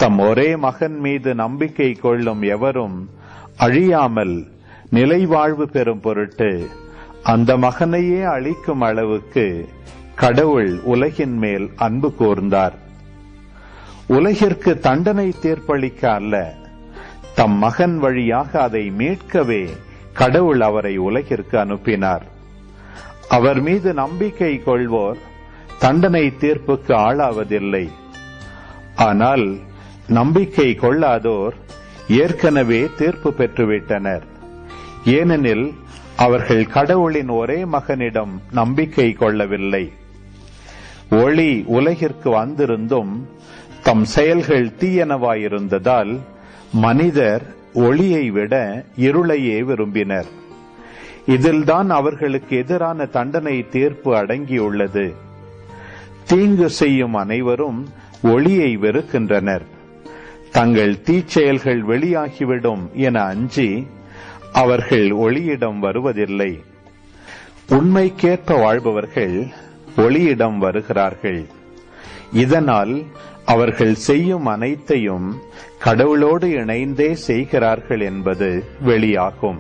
தம் ஒரே மகன் மீது நம்பிக்கை கொள்ளும் எவரும் அழியாமல் நிலைவாழ்வு பெறும் பொருட்டு அந்த மகனையே அளிக்கும் அளவுக்கு கடவுள் உலகின் மேல் அன்பு கூர்ந்தார். உலகிற்கு தண்டனை தீர்ப்பளிக்க அல்ல, தம் மகன் வழியாக அதை மீட்கவே கடவுள் அவரை உலகிற்கு அனுப்பினார். அவர் மீது நம்பிக்கை கொள்வோர் தண்டனை தீர்ப்புக்கு ஆளாவதில்லை. ஆனால் நம்பிக்கை கொள்ளாதோர் ஏற்கனவே தீர்ப்பு பெற்றுவிட்டனர். ஏனெனில் அவர்கள் கடவுளின் ஒரே மகனிடம் நம்பிக்கை கொள்ளவில்லை. ஒளி உலகிற்கு வந்திருந்தும் தம் செயல்கள் தீயனவாயிருந்ததால் மனிதர் ஒளியை விட இருளையே விரும்பினர். இதில்தான் அவர்களுக்கு எதிரான தண்டனை தீர்ப்பு அடங்கியுள்ளது. தீங்கு செய்யும் அனைவரும் ஒளியை வெறுக்கின்றனர். தங்கள் தீச்செயல்கள் வெளியாகிவிடும் என அஞ்சி அவர்கள் ஒளியிடம் வருவதில்லை. உண்மைக்கேற்ப வாழ்பவர்கள் ஒளியிடம் வருகிறார்கள். இதனால் அவர்கள் செய்யும் அனைத்தையும் கடவுளோடு இணைந்தே செய்கிறார்கள் என்பது வெளியாகும்.